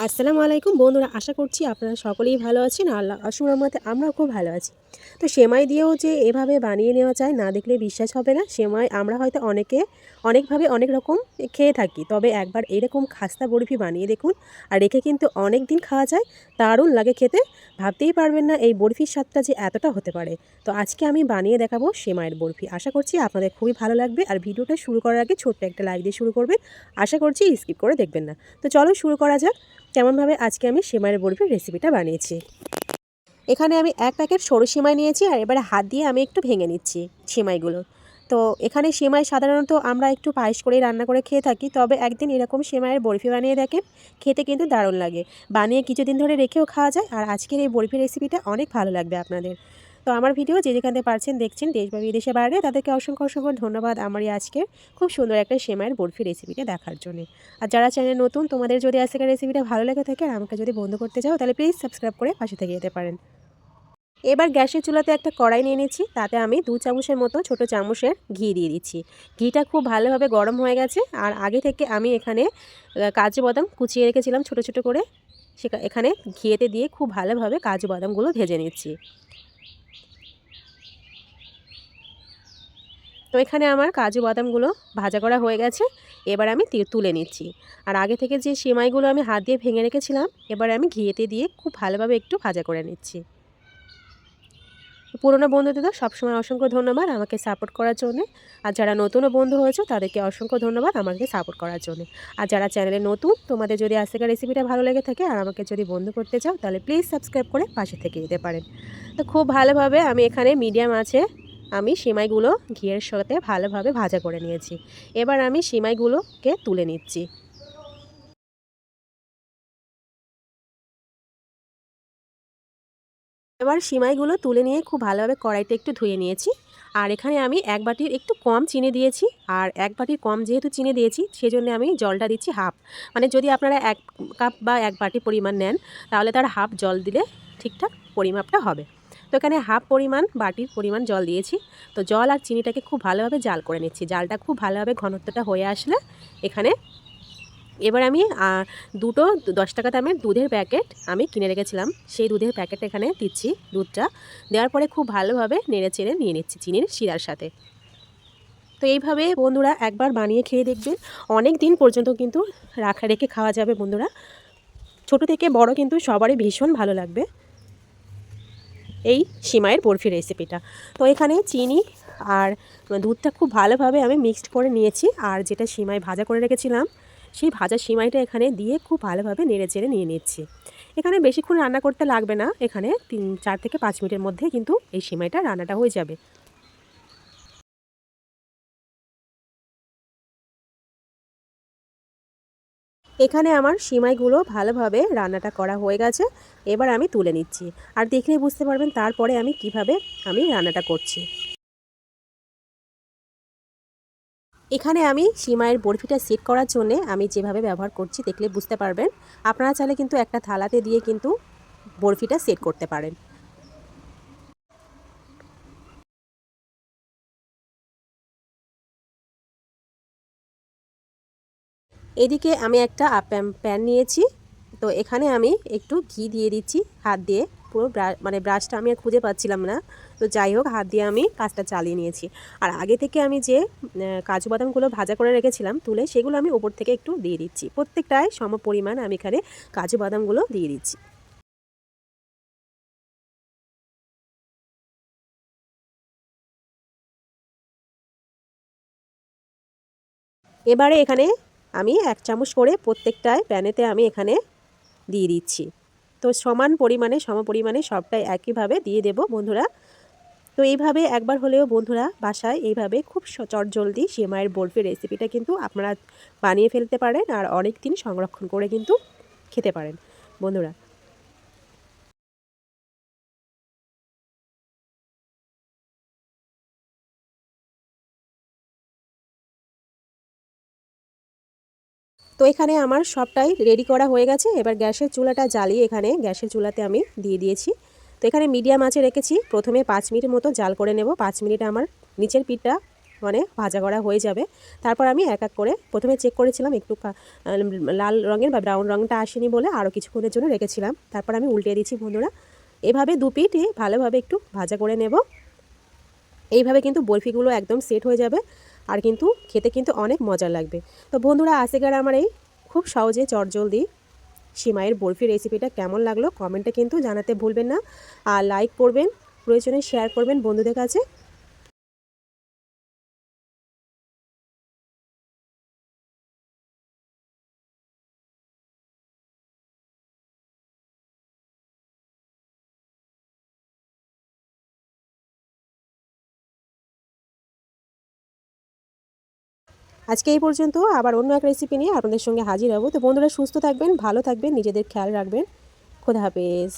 আসসালামু আলাইকুম বন্ধুরা, আশা করছি আপনারা সকলেই ভালো আছেন। আল্লাহ অসীম রহমতে আমরাও খুব ভালো আছি। তো সেমাই দিয়েও যে এভাবে বানিয়ে নেওয়া যায় না দেখলে বিশ্বাস হবে না। সেমাই আমরা হয়তো অনেকে অনেকভাবে অনেক রকম খেয়ে থাকি, তবে একবার এরকম খাস্তা বরফি বানিয়ে দেখুন, আর রেখে কিন্তু অনেক দিন খাওয়া যায়। দারুণ লাগে খেতে। ভাবতেই পারবেন না এই বরফির স্বাদটা যে এতটা হতে পারে। তো আজকে আমি বানিয়ে দেখাবো সেমাইয়ের বরফি। আশা করছি আপনাদের খুবই ভালো লাগবে। আর ভিডিওটা শুরু করার আগে ছোট্ট একটা লাইক দিয়ে শুরু করবেন। আশা করছি স্কিপ করে দেখবেন না। তো চলো শুরু করা যাক কেমনভাবে আজকে আমি সেমাইয়ের বরফির রেসিপিটা বানিয়েছি। এখানে আমি এক প্যাকেট সরু সেমাই নিয়েছি, আর এবারে হাত দিয়ে আমি একটু ভেঙে নিচ্ছি সেমাইগুলো। তো এখানে সেমাই সাধারণত আমরা একটু পায়েস করেই রান্না করে খেয়ে থাকি, তবে একদিন এরকম সেমাইয়ের বরফি বানিয়ে দেখেন, খেতে কিন্তু দারুণ লাগে। বানিয়ে কিছুদিন ধরে রেখেও খাওয়া যায়। আর আজকের এই বরফি রেসিপিটা অনেক ভালো লাগবে আপনাদের। তো আমার ভিডিও যে যেখানে পারছেন দেখছেন, দেশ বা বিদেশে বাইরে, তাদেরকে অসংখ্য অসংখ্য ধন্যবাদ আমার এই আজকের খুব সুন্দর একটা সেমাইয়ের বরফি রেসিপিটা দেখার জন্য। আর যারা চ্যানেল নতুন, তোমাদের যদি আজকের রেসিপিটা ভালো লেগে থাকে আর আমাকে যদি বন্ধ করতে চাও, তাহলে প্লিজ সাবস্ক্রাইব করে পাশে থেকে যেতে পারেন। এবার গ্যাসের চুলাতে একটা কড়াই নিয়ে নিচ্ছি, তাতে আমি 2 চামচের মতো ছোট চামচের ঘি দিয়ে দিচ্ছি। ঘিটা খুব ভালোভাবে গরম হয়ে গেছে, আর আগে থেকে আমি এখানে কাজু বাদাম কুচিয়ে রেখেছিলাম ছোট ছোট করে, এখানে ঘিয়েতে দিয়ে খুব ভালোভাবে কাজু বাদামগুলো ভেজে নিচ্ছি। তো এখানে আমার কাজু বাদামগুলো ভাজা করা হয়ে গেছে। এবার আমি তুলে নিচ্ছি। আর আগে থেকে যে সেমাইগুলো আমি হাত দিয়ে ভেঙে রেখেছিলাম, এবার আমি ঘিয়েতে দিয়ে খুব ভালোভাবে একটু ভাজা করে নিচ্ছি। পুরনো বন্ধুদের তো সবসময় অসংখ্য ধন্যবাদ আমাকে সাপোর্ট করার জন্যে। আর যারা নতুনও বন্ধু হয়েছে তাদেরকে অসংখ্য ধন্যবাদ আমাকে সাপোর্ট করার জন্যে। আর যারা চ্যানেলে নতুন, তোমাদের যদি আজকের রেসিপিটা ভালো লেগে থাকে আর আমাকে যদি বন্ধু করতে চাও, তাহলে প্লিজ সাবস্ক্রাইব করে পাশে থেকে যেতে পারেন। তো খুব ভালোভাবে আমি এখানে মিডিয়াম আছে আমি সিমাইগুলো ঘিয়ের সাথে ভালোভাবে ভাজা করে নিয়েছি। এবার আমি সিমাইগুলোকে তুলে নিচ্ছি। এবার সিমাইগুলো তুলে নিয়ে খুব ভালোভাবে কড়াইতে একটু ধুয়ে নিয়েছি। আর এখানে আমি এক বাটির একটু কম চিনি দিয়েছি। আর এক বাটির কম যেহেতু চিনি দিয়েছি, সেজন্য আমি জলটা দিচ্ছি হাফ। মানে যদি আপনারা 1 কাপ বা 1 বাটি পরিমাণ নেন, তাহলে তার হাফ জল দিলে ঠিকঠাক পরিমাপটা হবে। তো এখানে হাফ পরিমাণ বাটির পরিমাণ জল দিয়েছি। তো জল আর চিনিটাকে খুব ভালোভাবে জাল করে নিচ্ছি। জালটা খুব ভালোভাবে ঘনত্বটা হয়ে আসলে এখানে এবার আমি দুটো 10 টাকা দামের দুধের প্যাকেট আমি কিনে রেখেছিলাম, সেই দুধের প্যাকেট এখানে দিচ্ছি। দুধটা দেওয়ার পরে খুব ভালোভাবে নেড়ে চেড়ে নিয়ে নিচ্ছি চিনির শিরার সাথে। তো এইভাবে বন্ধুরা একবার বানিয়ে খেয়ে দেখবেন, অনেক দিন পর্যন্ত কিন্তু রেখে খাওয়া যাবে বন্ধুরা। ছোট থেকে বড় কিন্তু সবারই ভীষণ ভালো লাগবে এই সিমাইয়ের বরফি রেসিপিটা। তো এখানে চিনি আর দুধটা খুব ভালোভাবে আমি মিক্সড করে নিয়েছি। আর যেটা সিমাই ভাজা করে রেখেছিলাম, সেই ভাজা সিমাইটা এখানে দিয়ে খুব ভালোভাবে নেড়ে চেড়ে নিয়ে নিচ্ছি। এখানে বেশিক্ষণ রান্না করতে লাগবে না, এখানে 4 থেকে 5 মিনিটের মধ্যে কিন্তু এই সিমাইটা রান্নাটা হয়ে যাবে। এখানে আমার সিমাইগুলো ভালোভাবে রান্নাটা করা হয়ে গেছে। এবার আমি তুলে নিচ্ছি। আর দেখলেই বুঝতে পারবেন তারপরে আমি কিভাবে রান্নাটা করছি। এখানে আমি সিমাইয়ের বরফিটা সেট করার জন্যে আমি যেভাবে ব্যবহার করছি দেখলে বুঝতে পারবেন। আপনারা চাইলে কিন্তু একটা থালাতে দিয়ে কিন্তু বরফিটা সেট করতে পারেন। এদিকে আমি একটা প্যান নিয়েছি। তো এখানে আমি একটু ঘি দিয়ে দিচ্ছি হাত দিয়ে। পুরো মানে ব্রাশটা আমি আর খুঁজে পাচ্ছিলাম না। তো যাই হোক, হাত দিয়ে আমি কাজটা চালিয়ে নিয়েছি। আর আগে থেকে আমি যে কাজু বাদামগুলো ভাজা করে রেখেছিলাম তুলে, সেগুলো আমি ওপর থেকে একটু দিয়ে দিচ্ছি। প্রত্যেকটায় সম পরিমাণ আমি এখানে কাজু বাদামগুলো দিয়ে দিচ্ছি। এবারে এখানে আমি 1 চামচ করে প্রত্যেকটায় প্যানেতে আমি এখানে দিয়ে দিচ্ছি। তো সমান পরিমাণে সমপরিমাণে সবটাই একইভাবে দিয়ে দেব বন্ধুরা। তো এইভাবে একবার হলেও বন্ধুরা বাসায় এইভাবে খুব চটজলদি সেমাইয়ের বরফি রেসিপিটা কিন্তু আপনারা বানিয়ে ফেলতে পারেন, আর অনেক দিন সংরক্ষণ করে কিন্তু খেতে পারেন বন্ধুরা। তো এখানে আমার সবটাই রেডি করা হয়ে গেছে। এবার গ্যাসের চুলাটা জ্বালিয়ে এখানে গ্যাসের চুলাতে আমি দিয়ে দিয়েছি। তো এখানে মিডিয়াম আঁচে রেখেছি। প্রথমে 5 মিনিট মতো জাল করে নেব। 5 মিনিট আমার নিচের পিঠটা মানে ভাজা করা হয়ে যাবে। তারপর আমি এক এক করে প্রথমে চেক করেছিলাম একটু লাল রঙের বা ব্রাউন রঙটা আসেনি বলে আরও কিছুক্ষণের জন্য রেখেছিলাম। তারপর আমি উল্টে দিচ্ছি বন্ধুরা। এভাবে দু পিঠে ভালোভাবে একটু ভাজা করে নেব। এইভাবে কিন্তু বরফিগুলো একদম সেট হয়ে যাবে আর কিন্তু খেতে কিন্তু অনেক মজা লাগবে। তো বন্ধুরা, আজকের আমার এই খুব সহজে চটজলদি সিমাইয়ের বরফি রেসিপিটা কেমন লাগলো কমেন্টে কিন্তু জানাতে ভুলবেন না। আর লাইক করবেন, প্রয়োজনে শেয়ার করবেন বন্ধুদের কাছে। আজকে এই পর্যন্ত, আবার অন্য এক রেসিপি নিয়ে আপনাদের সঙ্গে হাজির হব। তো বন্ধুরা, সুস্থ থাকবেন, ভালো থাকবেন, নিজেদের খেয়াল রাখবেন। খোদা হাফেজ।